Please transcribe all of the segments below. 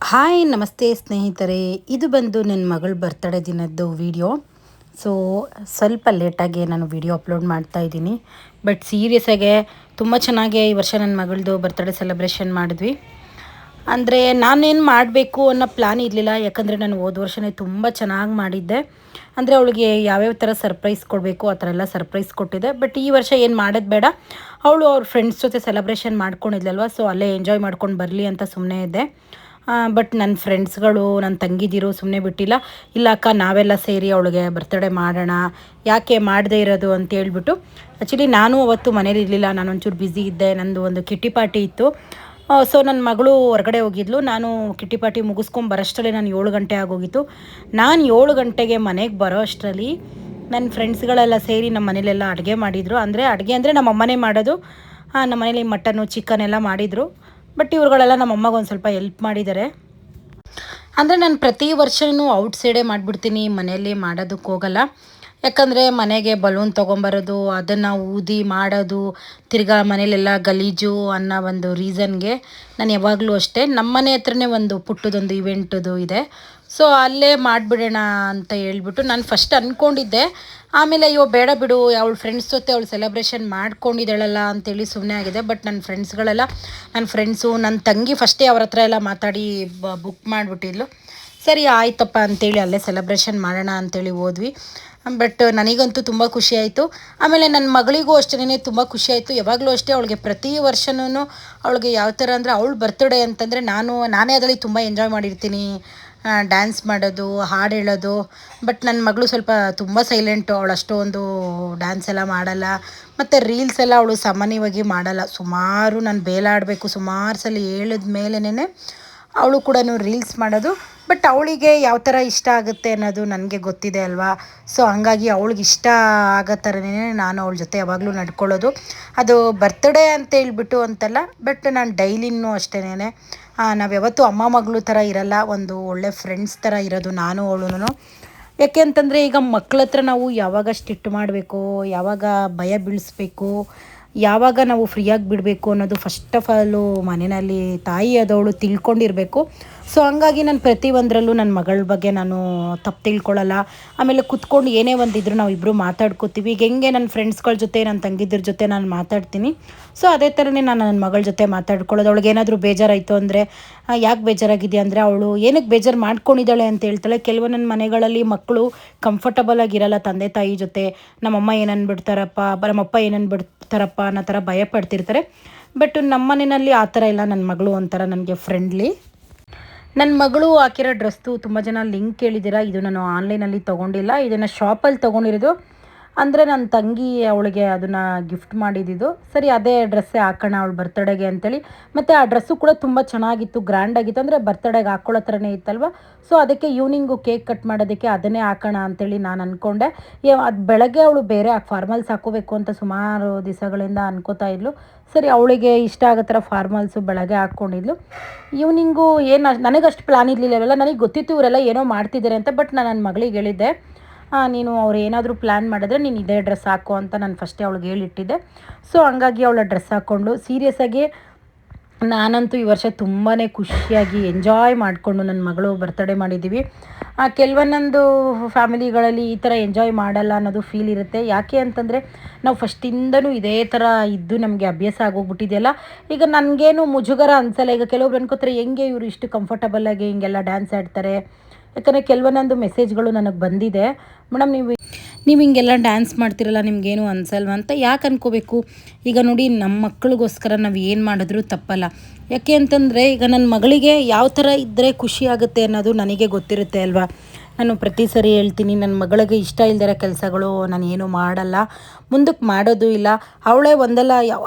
Hi ನಮಸ್ತೆ ಸ್ನೇಹಿತರೆ, ಇದು ಬಂದು ನನ್ನ ಮಗಳ ಬರ್ತ್ಡೇ ದಿನದ್ದು ವಿಡಿಯೋ. ಸೊ ಸ್ವಲ್ಪ ಲೇಟಾಗಿ ನಾನು ವಿಡಿಯೋ ಅಪ್ಲೋಡ್ ಮಾಡ್ತಾ ಇದ್ದೀನಿ. ಬಟ್ ಸೀರಿಯಸ್ಸಾಗೆ ತುಂಬ ಚೆನ್ನಾಗಿ ಈ ವರ್ಷ ನನ್ನ ಮಗಳದು ಬರ್ತ್ಡೇ ಸೆಲೆಬ್ರೇಷನ್ ಮಾಡಿದ್ವಿ. ಅಂದರೆ ನಾನೇನು ಮಾಡಬೇಕು ಅನ್ನೋ ಪ್ಲ್ಯಾನ್ ಇರಲಿಲ್ಲ, ಯಾಕಂದರೆ ನಾನು ಹೋದ ವರ್ಷವೇ ತುಂಬ ಚೆನ್ನಾಗಿ ಮಾಡಿದ್ದೆ. ಅಂದರೆ ಅವಳಿಗೆ ಯಾವ್ಯಾವ ಥರ ಸರ್ಪ್ರೈಸ್ ಕೊಡಬೇಕು ಆ ಥರ ಎಲ್ಲ ಸರ್ಪ್ರೈಸ್ ಕೊಟ್ಟಿದ್ದೆ. ಬಟ್ ಈ ವರ್ಷ ಏನು ಮಾಡೋದು ಬೇಡ, ಅವಳು ಅವ್ರ ಫ್ರೆಂಡ್ಸ್ ಜೊತೆ ಸೆಲೆಬ್ರೇಷನ್ ಮಾಡ್ಕೊಂಡಿದ್ಲಲ್ವ, ಸೊ ಅಲ್ಲೇ ಎಂಜಾಯ್ ಮಾಡ್ಕೊಂಡು ಬರಲಿ ಅಂತ ಸುಮ್ಮನೆ ಇದ್ದೆ. ಬಟ್ ನನ್ನ ಫ್ರೆಂಡ್ಸ್ಗಳು, ನನ್ನ ತಂಗಿದಿರು ಸುಮ್ಮನೆ ಬಿಟ್ಟಿಲ್ಲ. ಇಲ್ಲ ಅಕ್ಕ, ನಾವೆಲ್ಲ ಸೇರಿ ಅವಳಿಗೆ ಬರ್ತ್ಡೇ ಮಾಡೋಣ, ಯಾಕೆ ಮಾಡದೇ ಇರೋದು ಅಂತ ಹೇಳ್ಬಿಟ್ಟು. ಆ್ಯಕ್ಚುಲಿ ನಾನು ಅವತ್ತು ಮನೇಲಿ ಇರಲಿಲ್ಲ, ನಾನು ಒಂಚೂರು ಬ್ಯುಸಿ ಇದ್ದೆ. ನಂದು ಒಂದು ಕಿಟ್ಟಿ ಪಾರ್ಟಿ ಇತ್ತು. ಸೊ ನನ್ನ ಮಗಳು ಹೊರಗಡೆ ಹೋಗಿದ್ಲು. ನಾನು ಕಿಟ್ಟಿ ಪಾರ್ಟಿ ಮುಗಿಸ್ಕೊಂಡು ಬರೋಷ್ಟರಲ್ಲಿ ನಾನು 7 ಗಂಟೆ ಆಗೋಗಿತ್ತು. ನಾನು 7 ಗಂಟೆಗೆ ಮನೆಗೆ ಬರೋ ಅಷ್ಟರಲ್ಲಿ ನನ್ನ ಫ್ರೆಂಡ್ಸ್ಗಳೆಲ್ಲ ಸೇರಿ ನಮ್ಮ ಮನೇಲೆಲ್ಲ ಅಡುಗೆ ಮಾಡಿದರು. ಅಡುಗೆ ಅಂದರೆ ನಮ್ಮ ಅಮ್ಮನೇ ಮಾಡೋದು. ನಮ್ಮ ಮನೇಲಿ ಮಟನ್ನು ಚಿಕನ್ ಎಲ್ಲ ಮಾಡಿದರು. ಬಟ್ ಇವ್ರುಗಳೆಲ್ಲ ನಮ್ಮ ಅಮ್ಮಗೆ ಒಂದು ಸ್ವಲ್ಪ ಹೆಲ್ಪ್ ಮಾಡಿದ್ದಾರೆ. ಅಂದರೆ ನಾನು ಪ್ರತಿ ವರ್ಷವೂ ಔಟ್ ಸೈಡೇ ಮಾಡಿಬಿಡ್ತೀನಿ, ಮನೆಯಲ್ಲಿ ಮಾಡೋದಕ್ಕೆ ಹೋಗಲ್ಲ. ಯಾಕಂದರೆ ಮನೆಗೆ ಬಲೂನ್ ತೊಗೊಂಬರೋದು, ಅದನ್ನು ಊದಿ ಮಾಡೋದು, ತಿರ್ಗಾ ಮನೇಲೆಲ್ಲ ಗಲೀಜು ಅನ್ನೋ ಒಂದು ರೀಸನ್ಗೆ ನಾನು ಯಾವಾಗಲೂ ಅಷ್ಟೇ ನಮ್ಮ ಮನೆ ಹತ್ರನೇ ಒಂದು ಪುಟ್ಟದೊಂದು ಇವೆಂಟದು ಇದೆ. ಸೊ ಅಲ್ಲೇ ಮಾಡಿಬಿಡೋಣ ಅಂತ ಹೇಳ್ಬಿಟ್ಟು ನಾನು ಫಸ್ಟ್ ಅಂದ್ಕೊಂಡಿದ್ದೆ. ಆಮೇಲೆ ಅಯ್ಯೋ ಬೇಡ ಬಿಡು, ಅವಳ ಫ್ರೆಂಡ್ಸ್ ಜೊತೆ ಅವಳು ಸೆಲೆಬ್ರೇಷನ್ ಮಾಡ್ಕೊಂಡಿದ್ದಾಳಲ್ಲ ಅಂತೇಳಿ ಸುಮ್ಮನೆ ಆಗಿದೆ. ಬಟ್ ನನ್ನ ಫ್ರೆಂಡ್ಸು ನನ್ನ ತಂಗಿ ಫಸ್ಟೇ ಅವ್ರ ಹತ್ರ ಎಲ್ಲ ಮಾತಾಡಿ ಬುಕ್ ಮಾಡಿಬಿಟ್ಟಿದ್ಲು. ಸರಿ ಆಯ್ತಪ್ಪ ಅಂತೇಳಿ ಅಲ್ಲೇ ಸೆಲೆಬ್ರೇಷನ್ ಮಾಡೋಣ ಅಂತೇಳಿ ಹೋದ್ವಿ. ಬಟ್ ನನಗಂತೂ ತುಂಬ ಖುಷಿಯಾಯಿತು. ಆಮೇಲೆ ನನ್ನ ಮಗಳಿಗೂ ಅಷ್ಟೇ ತುಂಬ ಖುಷಿಯಾಯಿತು. ಯಾವಾಗಲೂ ಅಷ್ಟೇ ಅವಳಿಗೆ ಪ್ರತಿ ವರ್ಷವೂ ಅವಳಿಗೆ ಯಾವ ಥರ ಅಂದರೆ ಅವಳು ಬರ್ತ್ಡೇ ಅಂತಂದರೆ ನಾನೇ ಅದರಲ್ಲಿ ತುಂಬ ಎಂಜಾಯ್ ಮಾಡಿರ್ತೀನಿ. ಡ್ಯಾನ್ಸ್ ಮಾಡೋದು, ಹಾಡು ಹೇಳೋದು. ಬಟ್ ನನ್ನ ಮಗಳು ಸ್ವಲ್ಪ ತುಂಬ ಸೈಲೆಂಟು, ಅವಳು ಅಷ್ಟೊಂದು ಡ್ಯಾನ್ಸ್ ಎಲ್ಲ ಮಾಡಲ್ಲ. ಮತ್ತು ರೀಲ್ಸ್ ಎಲ್ಲ ಅವಳು ಸಾಮಾನ್ಯವಾಗಿ ಮಾಡಲ್ಲ. ಸುಮಾರು ನಾನು ಬೇಲಾಡಬೇಕು, ಸುಮಾರು ಸಲ ಹೇಳಿದ ಮೇಲೇ ಅವಳು ಕೂಡ ರೀಲ್ಸ್ ಮಾಡೋದು. ಬಟ್ ಅವಳಿಗೆ ಯಾವ ಥರ ಇಷ್ಟ ಆಗುತ್ತೆ ಅನ್ನೋದು ನನಗೆ ಗೊತ್ತಿದೆ ಅಲ್ವಾ. ಸೊ ಹಂಗಾಗಿ ಅವಳಿಗೆ ಇಷ್ಟ ಆಗೋ ಥರನೇ ನಾನು ಅವಳ ಜೊತೆ ಯಾವಾಗಲೂ ನಡ್ಕೊಳ್ಳೋದು. ಅದು ಬರ್ತ್ಡೇ ಅಂತ ಹೇಳ್ಬಿಟ್ಟು ಅಂತಲ್ಲ, ಬಟ್ ನಾನು ಡೈಲಿನೂ ಅಷ್ಟೇನೆ. ನಾವು ಯಾವತ್ತೂ ಅಮ್ಮ ಮಗಳು ಥರ ಇರಲ್ಲ, ಒಂದು ಒಳ್ಳೆ ಫ್ರೆಂಡ್ಸ್ ಥರ ಇರೋದು ನಾನು ಅವಳು. ಯಾಕೆ ಅಂತಂದರೆ ಈಗ ಮಕ್ಳ ಹತ್ರ ನಾವು ಯಾವಾಗ ಸ್ಟ್ರಿಕ್ಟ್ ಮಾಡಬೇಕು, ಯಾವಾಗ ಭಯ ಬೀಳಿಸ್ಬೇಕು, ಯಾವಾಗ ನಾವು ಫ್ರೀಯಾಗಿ ಬಿಡಬೇಕು ಅನ್ನೋದು ಫಸ್ಟ್ ಆಫ್ ಆಲು ಮನೆಯಲ್ಲಿ ತಾಯಿ ಆದವಳು ತಿಳ್ಕೊಂಡಿರಬೇಕು. ಸೊ ಹಂಗಾಗಿ ನಾನು ಪ್ರತಿಯೊಂದರಲ್ಲೂ ನನ್ನ ಮಗಳ ಬಗ್ಗೆ ನಾನು ತಪ್ಪು ತಿಳ್ಕೊಳ್ಳಲ್ಲ. ಆಮೇಲೆ ಕುತ್ಕೊಂಡು ಏನೇ ಒಂದಿದ್ರು ನಾವು ಇಬ್ಬರು ಮಾತಾಡ್ಕೋತೀವಿ. ಈಗ ಹೆಂಗೆ ನನ್ನ ಫ್ರೆಂಡ್ಸ್ಗಳ ಜೊತೆ, ನನ್ನ ತಂಗಿದ್ರ ಜೊತೆ ನಾನು ಮಾತಾಡ್ತೀನಿ, ಸೊ ಅದೇ ಥರನೇ ನಾನು ನನ್ನ ಮಗಳ ಜೊತೆ ಮಾತಾಡ್ಕೊಳ್ಳೋದು. ಅವಳಿಗೆ ಏನಾದರೂ ಬೇಜಾರಾಯಿತು ಅಂದರೆ, ಯಾಕೆ ಬೇಜಾರಾಗಿದೆಯಾ ಅಂದರೆ ಅವಳು ಏನಕ್ಕೆ ಬೇಜಾರು ಮಾಡ್ಕೊಂಡಿದ್ದಾಳೆ ಅಂತ ಹೇಳ್ತಾಳೆ. ಕೆಲವೊಂದೊಂದು ಮನೆಗಳಲ್ಲಿ ಮಕ್ಕಳು ಕಂಫರ್ಟಬಲ್ ಆಗಿರಲ್ಲ ತಂದೆ ತಾಯಿ ಜೊತೆ. ನಮ್ಮಮ್ಮ ಏನನ್ಬಿಡ್ತಾರಪ್ಪ, ನಮ್ಮಪ್ಪ ಏನನ್ಬಿಡ್ತಾರಪ್ಪ ಅನ್ನೋ ಥರ ಭಯ ಪಡ್ತಿರ್ತಾರೆ. ಬಟ್ ನಮ್ಮ ಮನೆಯಲ್ಲಿ ಆ ಥರ ಇಲ್ಲ. ನನ್ನ ಮಗಳು ಒಂಥರ ನನಗೆ ಫ್ರೆಂಡ್ಲಿ. ನನ್ನ ಮಗಳು ಹಾಕಿರೋ ಡ್ರೆಸ್ದು ತುಂಬ ಜನ ಲಿಂಕ್ ಕೇಳಿದ್ದೀರಾ. ಇದು ನಾನು ಆನ್ಲೈನಲ್ಲಿ ತೊಗೊಂಡಿಲ್ಲ, ಇದನ್ನು ಶಾಪಲ್ಲಿ ತೊಗೊಂಡಿರೋದು. ಅಂದರೆ ನನ್ನ ತಂಗಿ ಅವಳಿಗೆ ಅದನ್ನು ಗಿಫ್ಟ್ ಮಾಡಿದ್ದು. ಸರಿ ಅದೇ ಡ್ರೆಸ್ಸೇ ಹಾಕೋಣ ಅವಳು ಬರ್ತ್ಡೇಗೆ ಅಂತೇಳಿ. ಮತ್ತು ಆ ಡ್ರೆಸ್ಸು ಕೂಡ ತುಂಬ ಚೆನ್ನಾಗಿತ್ತು, ಗ್ರ್ಯಾಂಡಾಗಿತ್ತು. ಅಂದರೆ ಬರ್ತ್ಡೇಗೆ ಹಾಕ್ಕೊಳ್ಳೋ ಥರನೇ ಇತ್ತಲ್ವ. ಸೊ ಅದಕ್ಕೆ ಈವ್ನಿಂಗು ಕೇಕ್ ಕಟ್ ಮಾಡೋದಕ್ಕೆ ಅದನ್ನೇ ಹಾಕೋಣ ಅಂತೇಳಿ ನಾನು ಅಂದ್ಕೊಂಡೆ. ಅದು ಬೆಳಗ್ಗೆ ಅವಳು ಬೇರೆ ಫಾರ್ಮಲ್ಸ್ ಹಾಕ್ಕೋಬೇಕು ಅಂತ ಸುಮಾರು ದಿವಸಗಳಿಂದ ಅನ್ಕೋತಾ ಇದ್ಲು. ಸರಿ ಅವಳಿಗೆ ಇಷ್ಟ ಆಗೋ ಥರ ಫಾರ್ಮಲ್ಸು ಬೆಳಗ್ಗೆ ಹಾಕ್ಕೊಂಡಿದ್ಲು. ಈವ್ನಿಂಗು ನನಗಷ್ಟು ಪ್ಲ್ಯಾನ್ ಇರಲಿಲ್ಲವಲ್ಲ, ನನಗೆ ಗೊತ್ತಿತ್ತು ಇವರೆಲ್ಲ ಏನೋ ಮಾಡ್ತಿದ್ದಾರೆ ಅಂತ. ಬಟ್ ನಾನು ನನ್ನ ಮಗಳಿಗೆ ಹೇಳಿದ್ದೆ, ನೀನು ಅವ್ರು ಏನಾದರೂ ಪ್ಲ್ಯಾನ್ ಮಾಡಿದ್ರೆ ನೀನು ಇದೇ ಡ್ರೆಸ್ ಹಾಕೋ ಅಂತ ನಾನು ಫಸ್ಟೇ ಅವಳಿಗೆ ಹೇಳಿಟ್ಟಿದ್ದೆ. ಸೊ ಹಂಗಾಗಿ ಅವಳ ಡ್ರೆಸ್ ಹಾಕ್ಕೊಂಡು ಸೀರಿಯಸ್ಸಾಗಿ ನಾನಂತೂ ಈ ವರ್ಷ ತುಂಬಾ ಖುಷಿಯಾಗಿ ಎಂಜಾಯ್ ಮಾಡಿಕೊಂಡು ನನ್ನ ಮಗಳು ಬರ್ತ್ಡೇ ಮಾಡಿದ್ದೀವಿ. ಕೆಲವೊಂದೊಂದು ಫ್ಯಾಮಿಲಿಗಳಲ್ಲಿ ಈ ಥರ ಎಂಜಾಯ್ ಮಾಡಲ್ಲ ಅನ್ನೋದು ಫೀಲ್ ಇರುತ್ತೆ. ಯಾಕೆ ಅಂತಂದರೆ ನಾವು ಫಸ್ಟಿಂದನೂ ಇದೇ ಥರ ಇದ್ದು ನಮಗೆ ಅಭ್ಯಾಸ ಆಗೋಗ್ಬಿಟ್ಟಿದೆಯಲ್ಲ. ಈಗ ನನಗೇನು ಮುಜುಗರ ಅನಿಸಲ್ಲ. ಈಗ ಕೆಲವೊಬ್ರು ಅನ್ಕೋತಾರೆ, ಹೆಂಗೆ ಇವರು ಇಷ್ಟು ಕಂಫರ್ಟಬಲ್ಲಾಗಿ ಹಿಂಗೆಲ್ಲ ಡ್ಯಾನ್ಸ್ ಆಡ್ತಾರೆ. ಯಾಕಂದರೆ ಕೆಲವೊಂದೊಂದು ಮೆಸೇಜ್ಗಳು ನನಗೆ ಬಂದಿದೆ, ಮೇಡಮ್ ನೀವು ಹಿಂಗೆಲ್ಲ ಡ್ಯಾನ್ಸ್ ಮಾಡ್ತಿರಲ್ಲ, ನಿಮಗೇನು ಅನ್ಸಲ್ವ ಅಂತ. ಯಾಕೆ ಅನ್ಕೋಬೇಕು? ಈಗ ನೋಡಿ, ನಮ್ಮ ಮಕ್ಕಳಿಗೋಸ್ಕರ ನಾವು ಏನು ಮಾಡಿದ್ರೂ ತಪ್ಪಲ್ಲ. ಯಾಕೆ ಅಂತಂದರೆ ಈಗ ನನ್ನ ಮಗಳಿಗೆ ಯಾವ ಥರ ಇದ್ದರೆ ಖುಷಿ ಆಗುತ್ತೆ ಅನ್ನೋದು ನನಗೆ ಗೊತ್ತಿರುತ್ತೆ ಅಲ್ವಾ. ನಾನು ಪ್ರತಿ ಸರಿ ಹೇಳ್ತೀನಿ, ನನ್ನ ಮಗಳಿಗೆ ಇಷ್ಟ ಇಲ್ದಿರೋ ಕೆಲಸಗಳು ನಾನು ಏನೂ ಮಾಡಲ್ಲ, ಮುಂದಕ್ಕೆ ಮಾಡೋದು ಇಲ್ಲ. ಅವಳೇ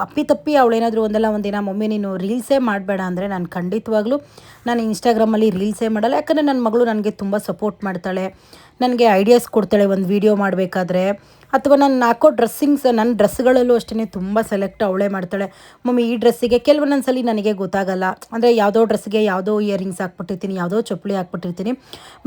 ಅಪ್ಪಿತಪ್ಪಿ ಅವಳೇನಾದರೂ ಒಂದಿನ ಮಮ್ಮಿ ನೀನು ರೀಲ್ಸೇ ಮಾಡಬೇಡ ಅಂದರೆ ನಾನು ಖಂಡಿತವಾಗ್ಲೂ ನಾನು ಇನ್ಸ್ಟಾಗ್ರಾಮಲ್ಲಿ ರೀಲ್ಸೇ ಮಾಡಲ್ಲ. ಯಾಕಂದರೆ ನನ್ನ ಮಗಳು ನನಗೆ ತುಂಬ ಸಪೋರ್ಟ್ ಮಾಡ್ತಾಳೆ, ನನಗೆ ಐಡಿಯಾಸ್ ಕೊಡ್ತಾಳೆ ಒಂದು ವೀಡಿಯೋ ಮಾಡಬೇಕಾದ್ರೆ. ಅಥವಾ ನಾನು ಹಾಕೋ ನನ್ನ ಡ್ರೆಸ್ಗಳಲ್ಲೂ ಅಷ್ಟೇ ತುಂಬ ಸೆಲೆಕ್ಟ್ ಅವಳೇ ಮಾಡ್ತಾಳೆ. ಮಮ್ಮಿ ಈ ಡ್ರೆಸ್ಸಿಗೆ ಕೆಲವೊಂದೊಂದು ಸಲ ನನಗೆ ಗೊತ್ತಾಗಲ್ಲ, ಅಂದರೆ ಯಾವುದೋ ಡ್ರೆಸ್ಸಿಗೆ ಯಾವುದೋ ಇಯರಿಂಗ್ಸ್ ಹಾಕ್ಬಿಟ್ಟಿರ್ತೀನಿ, ಯಾವುದೋ ಚಪ್ಪಲಿ ಹಾಕ್ಬಿಟ್ಟಿರ್ತೀನಿ.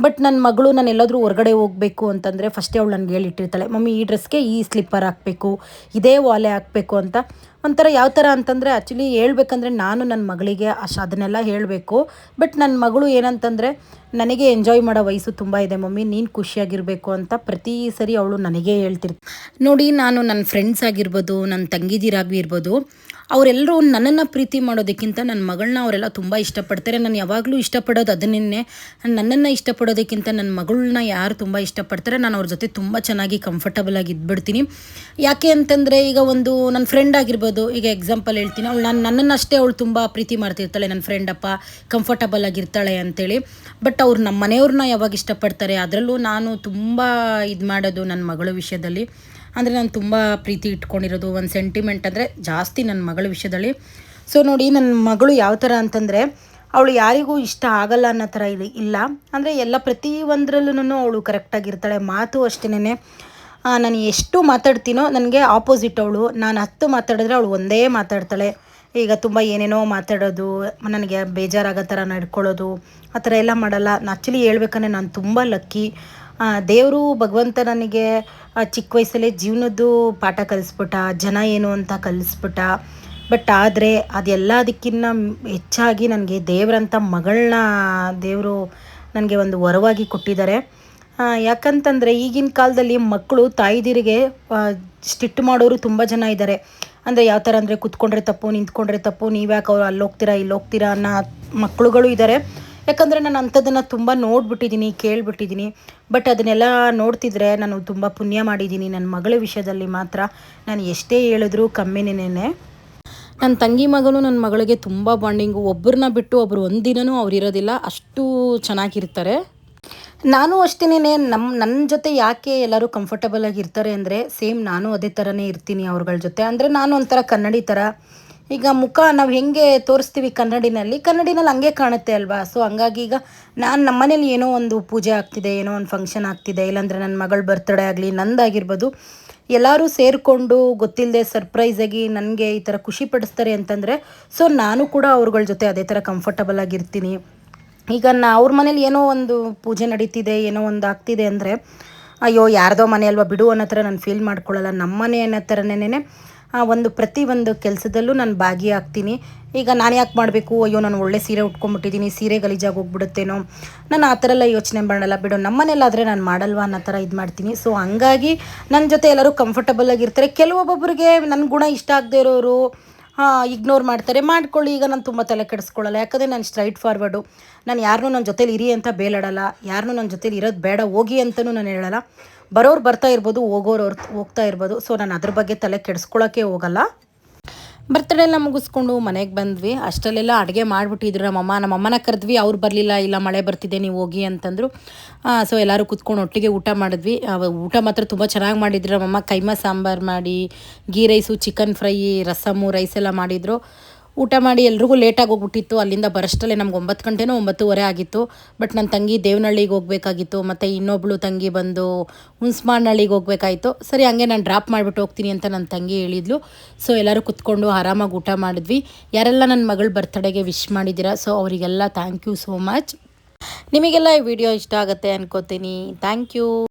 ಬಟ್ ನನ್ನ ಮಗಳು ನಾನು ಎಲ್ಲಾದರೂ ಹೊರಗಡೆ ಹೋಗಬೇಕು ಅಂತಂದರೆ ಫಸ್ಟೇ ಅವಳು ನನಗೆ ಹೇಳಿಟ್ಟಿರ್ತಾಳೆ, ಮಮ್ಮಿ ಈ ಡ್ರೆಸ್ಗೆ ಈ ಸ್ಲಿಪ್ಪರ್ ಹಾಕಬೇಕು, ಇದೇ ವಾಲೆ ಹಾಕಬೇಕು ಅಂತ. ಒಂಥರ ಯಾವ ಥರ ಅಂತಂದರೆ ಆ್ಯಕ್ಚುಲಿ ಹೇಳ್ಬೇಕಂದ್ರೆ ನಾನು ನನ್ನ ಮಗಳಿಗೆ ಅದನ್ನೆಲ್ಲ ಹೇಳಬೇಕು. ಬಟ್ ನನ್ನ ಮಗಳು ಏನಂತಂದರೆ ನನಗೆ ಎಂಜಾಯ್ ಮಾಡೋ ವಯಸ್ಸು ತುಂಬ ಇದೆ ಮಮ್ಮಿ, ನೀನು ಖುಷಿಯಾಗಿರಬೇಕು ಅಂತ ಪ್ರತಿ ಸರಿ ಅವಳು ನನಗೇ ಹೇಳ್ತಿರ್ತೀನಿ. ನೋಡಿ, ನಾನು ನನ್ನ ಫ್ರೆಂಡ್ಸ್ ಆಗಿರ್ಬೋದು, ನನ್ನ ತಂಗಿದಿರಾಗಿರ್ಬೋದು, ಅವರೆಲ್ಲರೂ ನನ್ನನ್ನು ಪ್ರೀತಿ ಮಾಡೋದಕ್ಕಿಂತ ನನ್ನ ಮಗಳನ್ನ ಅವರೆಲ್ಲ ತುಂಬ ಇಷ್ಟಪಡ್ತಾರೆ. ನಾನು ಯಾವಾಗಲೂ ಇಷ್ಟಪಡೋದು ಅದನ್ನೇ, ನನ್ನನ್ನು ಇಷ್ಟಪಡೋದಕ್ಕಿಂತ ನನ್ನ ಮಗಳನ್ನ ಯಾರು ತುಂಬ ಇಷ್ಟಪಡ್ತಾರೆ ನಾನು ಅವ್ರ ಜೊತೆ ತುಂಬ ಚೆನ್ನಾಗಿ ಕಂಫರ್ಟಬಲಾಗಿ ಇದ್ಬಿಡ್ತೀನಿ. ಯಾಕೆ ಅಂತಂದರೆ ಈಗ ಒಂದು ನನ್ನ ಫ್ರೆಂಡ್ ಆಗಿರ್ಬೋದು, ಈಗ ಎಕ್ಸಾಂಪಲ್ ಹೇಳ್ತೀನಿ, ಅವಳು ನನ್ನನ್ನಷ್ಟೇ ಅವಳು ತುಂಬ ಪ್ರೀತಿ ಮಾಡ್ತಿರ್ತಾಳೆ, ನನ್ನ ಫ್ರೆಂಡಪ್ಪ ಕಂಫರ್ಟಬಲ್ ಆಗಿರ್ತಾಳೆ ಅಂತೇಳಿ. ಬಟ್ ಅವ್ರು ನಮ್ಮ ಮನೆಯವ್ರನ್ನ ಯಾವಾಗ ಇಷ್ಟಪಡ್ತಾರೆ, ಅದರಲ್ಲೂ ನಾನು ತುಂಬ ಇದು ಮಾಡೋದು ನನ್ನ ಮಗಳ ವಿಷಯದಲ್ಲಿ. ಅಂದರೆ ನಾನು ತುಂಬ ಪ್ರೀತಿ ಇಟ್ಕೊಂಡಿರೋದು, ಒಂದು ಸೆಂಟಿಮೆಂಟ್ ಅಂದರೆ ಜಾಸ್ತಿ ನನ್ನ ಮಗಳ ವಿಷಯದಲ್ಲಿ. ಸೊ ನೋಡಿ, ನನ್ನ ಮಗಳು ಯಾವ ಥರ ಅಂತಂದರೆ ಅವಳು ಯಾರಿಗೂ ಇಷ್ಟ ಆಗಲ್ಲ ಅನ್ನೋ ಥರ ಇಲ್ಲ. ಅಂದರೆ ಎಲ್ಲ ಪ್ರತಿ ಒಂದರಲ್ಲೂ ಅವಳು ಕರೆಕ್ಟಾಗಿರ್ತಾಳೆ. ಮಾತು ಅಷ್ಟೇನೆ, ನಾನು ಎಷ್ಟು ಮಾತಾಡ್ತೀನೋ ನನಗೆ ಆಪೋಸಿಟ್ ಅವಳು. ನಾನು 10 ಮಾತಾಡಿದ್ರೆ ಅವಳು ಒಂದೇ ಮಾತಾಡ್ತಾಳೆ. ಈಗ ತುಂಬ ಏನೇನೋ ಮಾತಾಡೋದು, ನನಗೆ ಬೇಜಾರಾಗೋ ಥರ ನಡ್ಕೊಳ್ಳೋದು, ಆ ಥರ ಎಲ್ಲ ಮಾಡಲ್ಲ. ಆ್ಯಕ್ಚುಲಿ ಹೇಳ್ಬೇಕಂದ್ರೆ ನಾನು ತುಂಬ ಲಕ್ಕಿ. ದೇವರು ಭಗವಂತ ನನಗೆ ಚಿಕ್ಕ ವಯಸ್ಸಲ್ಲೇ ಜೀವನದ್ದು ಪಾಠ ಕಲಿಸ್ಬಿಟ್ಟ, ಜನ ಏನು ಅಂತ ಕಲಿಸ್ಬಿಟ್ಟ. ಬಟ್ ಆದರೆ ಅದೆಲ್ಲದಕ್ಕಿಂತ ಹೆಚ್ಚಾಗಿ ನನಗೆ ದೇವರಂಥ ಮಗಳನ್ನ ದೇವರು ನನಗೆ ಒಂದು ವರವಾಗಿ ಕೊಟ್ಟಿದ್ದಾರೆ. ಯಾಕಂತಂದರೆ ಈಗಿನ ಕಾಲದಲ್ಲಿ ಮಕ್ಕಳು ತಾಯಿದಿರಿಗೆ ಸ್ಟ್ರಿಕ್ಟ್ ಮಾಡೋರು ತುಂಬ ಜನ ಇದ್ದಾರೆ. ಅಂದರೆ ಯಾವ ಥರ ಅಂದರೆ ಕೂತ್ಕೊಂಡ್ರೆ ತಪ್ಪು, ನಿಂತ್ಕೊಂಡ್ರೆ ತಪ್ಪು, ನೀವ್ಯಾಕೆ ಅವ್ರು ಅಲ್ಲಿ ಹೋಗ್ತೀರಾ ಇಲ್ಲಿ ಹೋಗ್ತೀರಾ ಅನ್ನೋ ಮಕ್ಕಳುಗಳು ಇದ್ದಾರೆ. ಯಾಕಂದರೆ ನಾನು ಅಂಥದ್ದನ್ನು ತುಂಬ ನೋಡಿಬಿಟ್ಟಿದ್ದೀನಿ, ಕೇಳಿಬಿಟ್ಟಿದ್ದೀನಿ. ಬಟ್ ಅದನ್ನೆಲ್ಲ ನೋಡ್ತಿದ್ರೆ ನಾನು ತುಂಬ ಪುಣ್ಯ ಮಾಡಿದ್ದೀನಿ. ನನ್ನ ಮಗಳ ವಿಷಯದಲ್ಲಿ ಮಾತ್ರ ನಾನು ಎಷ್ಟೇ ಹೇಳಿದ್ರೂ ಕಮ್ಮಿನೇ. ನನ್ನ ತಂಗಿ ಮಗನು ನನ್ನ ಮಗಳಿಗೆ ತುಂಬ ಬಾಂಡಿಂಗು. ಒಬ್ಬರನ್ನ ಬಿಟ್ಟು ಒಬ್ಬರು ಒಂದಿನವೂ ಅವ್ರು ಇರೋದಿಲ್ಲ, ಅಷ್ಟು ಚೆನ್ನಾಗಿರ್ತಾರೆ. ನಾನು ಅಷ್ಟೇನೆ, ನನ್ನ ಜೊತೆ ಯಾಕೆ ಎಲ್ಲರೂ ಕಂಫರ್ಟಬಲ್ ಆಗಿರ್ತಾರೆ ಅಂದರೆ ಸೇಮ್ ನಾನು ಅದೇ ಥರನೇ ಇರ್ತೀನಿ ಅವ್ರಗಳ ಜೊತೆ. ಅಂದರೆ ನಾನು ಒಂಥರ ಕನ್ನಡಿ ಥರ. ಈಗ ಮುಖ ನಾವು ಹೆಂಗೆ ತೋರಿಸ್ತೀವಿ ಕನ್ನಡಿನಲ್ಲಿ ಹಂಗೆ ಕಾಣುತ್ತೆ ಅಲ್ವಾ. ಸೊ ಹಂಗಾಗಿ ಈಗ ನಾನು ನಮ್ಮನೇಲಿ ಏನೋ ಒಂದು ಪೂಜೆ ಆಗ್ತಿದೆ, ಏನೋ ಒಂದು ಫಂಕ್ಷನ್ ಆಗ್ತಿದೆ, ಇಲ್ಲಾಂದರೆ ನನ್ನ ಮಗಳ ಬರ್ತ್ಡೇ ಆಗಲಿ, ನಂದಾಗಿರ್ಬೋದು, ಎಲ್ಲರೂ ಸೇರಿಕೊಂಡು ಗೊತ್ತಿಲ್ಲದೆ ಸರ್ಪ್ರೈಸಾಗಿ ನನಗೆ ಈ ಥರ ಖುಷಿ ಪಡಿಸ್ತಾರೆ ಅಂತಂದರೆ ಸೊ ನಾನು ಕೂಡ ಅವ್ರಗಳ ಜೊತೆ ಅದೇ ಥರ ಕಂಫರ್ಟಬಲ್ ಆಗಿರ್ತೀನಿ. ಈಗ ಅವ್ರ ಮನೇಲಿ ಏನೋ ಒಂದು ಪೂಜೆ ನಡೀತಿದೆ, ಏನೋ ಒಂದು ಆಗ್ತಿದೆ ಅಂದರೆ ಅಯ್ಯೋ ಯಾರ್ದೋ ಮನೆ ಅಲ್ವಾ ಬಿಡು ಅನ್ನೋ ಥರ ನಾನು ಫೀಲ್ ಮಾಡ್ಕೊಳ್ಳಲ್ಲ. ನಮ್ಮ ಮನೆ ಅನ್ನೋ ಥರನೇ ಪ್ರತಿಯೊಂದು ಕೆಲಸದಲ್ಲೂ ನಾನು ಭಾಗಿಯಾಗ್ತೀನಿ. ಈಗ ನಾನು ಯಾಕೆ ಮಾಡಬೇಕು, ಅಯ್ಯೋ ನಾನು ಒಳ್ಳೆ ಸೀರೆ ಉಟ್ಕೊಂಡ್ಬಿಟ್ಟಿದ್ದೀನಿ, ಸೀರೆ ಗಲೀಜಾಗಿ ಹೋಗ್ಬಿಡುತ್ತೇನೋ, ನಾನು ಆ ಥರ ಎಲ್ಲ ಯೋಚನೆ ಮಾಡಲ್ಲ. ಬಿಡು ನಮ್ಮ ಮನೇಲಾದರೆ ನಾನು ಮಾಡಲ್ವಾ ಅನ್ನೋ ಥರ ಇದು ಮಾಡ್ತೀನಿ. ಸೊ ಹಂಗಾಗಿ ನನ್ನ ಜೊತೆ ಎಲ್ಲರೂ ಕಂಫರ್ಟಬಲ್ ಆಗಿರ್ತಾರೆ. ಕೆಲವೊಬ್ಬೊಬ್ಬರಿಗೆ ನನ್ನ ಗುಣ ಇಷ್ಟ ಆಗದೆ ಇರೋರು ಇಗ್ನೋರ್ ಮಾಡ್ತಾರೆ. ಮಾಡ್ಕೊಳ್ಳಿ, ಈಗ ನಾನು ತುಂಬ ತಲೆ ಕೆಡಿಸ್ಕೊಳ್ಳಲ್ಲ. ಯಾಕಂದರೆ ನಾನು ಸ್ಟ್ರೈಟ್ ಫಾರ್ವರ್ಡು. ನಾನು ಯಾರನ್ನೂ ನನ್ನ ಜೊತೇಲಿ ಇರಿ ಅಂತ ಬೇಲಾಡಲ್ಲ, ಯಾರನ್ನೂ ನನ್ನ ಜೊತೇಲಿ ಇರೋದು ಬೇಡ ಹೋಗಿ ಅಂತಲೂ ನಾನು ಹೇಳಲ್ಲ. ಬರೋರು ಬರ್ತಾ ಇರ್ಬೋದು, ಹೋಗೋರು ಹೋಗ್ತಾ ಇರ್ಬೋದು. ಸೊ ನಾನು ಅದ್ರ ಬಗ್ಗೆ ತಲೆ ಕೆಡಿಸ್ಕೊಳ್ಳೋಕ್ಕೆ ಹೋಗಲ್ಲ. ಬರ್ತ್ಡೇ ಎಲ್ಲ ಮುಗಿಸ್ಕೊಂಡು ಮನೆಗೆ ಬಂದ್ವಿ. ಅಷ್ಟರಲ್ಲೆಲ್ಲ ಅಡುಗೆ ಮಾಡಿಬಿಟ್ಟಿದ್ರು ನಮ್ಮಮ್ಮನ ಕರೆದ್ವಿ. ಅವ್ರು ಬರಲಿಲ್ಲ, ಇಲ್ಲ ಮಳೆ ಬರ್ತಿದೆ ನೀವು ಹೋಗಿ ಅಂತಂದರು. ಸೊ ಎಲ್ಲರೂ ಕುತ್ಕೊಂಡು ಒಟ್ಟಿಗೆ ಊಟ ಮಾಡಿದ್ವಿ. ಊಟ ಮಾತ್ರ ತುಂಬ ಚೆನ್ನಾಗಿ ಮಾಡಿದ್ರು ನಮ್ಮಮ್ಮ. ಕೈಮಾ ಸಾಂಬಾರು ಮಾಡಿ, ghee rice, chicken fry, rasam, rice ಎಲ್ಲ ಮಾಡಿದರು. ಊಟ ಮಾಡಿ ಎಲ್ರಿಗೂ ಲೇಟಾಗಿ ಹೋಗ್ಬಿಟ್ಟಿತ್ತು. ಅಲ್ಲಿಂದ ಬರೋಷ್ಟಲ್ಲೇ ನಮ್ಗೆ 9 ಗಂಟೆನೋ 9:15 ಆಗಿತ್ತು. ಬಟ್ ನನ್ನ ತಂಗಿ ದೇವನಹಳ್ಳಿಗೆ ಹೋಗಬೇಕಾಗಿತ್ತು, ಮತ್ತು ಇನ್ನೊಬ್ಳು ತಂಗಿ ಬಂದು ಹುಣಸಮಾನಹಳ್ಳಿಗೆ ಹೋಗಬೇಕಾಯಿತು. ಸರಿ, ಹಂಗೆ ನಾನು ಡ್ರಾಪ್ ಮಾಡಿಬಿಟ್ಟು ಹೋಗ್ತೀನಿ ಅಂತ ನನ್ನ ತಂಗಿ ಹೇಳಿದ್ಲು. ಸೊ ಎಲ್ಲರೂ ಕುತ್ಕೊಂಡು ಆರಾಮಾಗಿ ಊಟ ಮಾಡಿದ್ವಿ. ಯಾರೆಲ್ಲ ನನ್ನ ಮಗಳ ಬರ್ತ್ಡೇಗೆ ವಿಶ್ ಮಾಡಿದ್ದೀರಾ, ಸೊ ಅವರಿಗೆಲ್ಲ ಥ್ಯಾಂಕ್ ಯು ಸೋ ಮಚ್. ನಿಮಗೆಲ್ಲ ಈ ವಿಡಿಯೋ ಇಷ್ಟ ಆಗುತ್ತೆ ಅನ್ಕೋತೀನಿ. Thank you.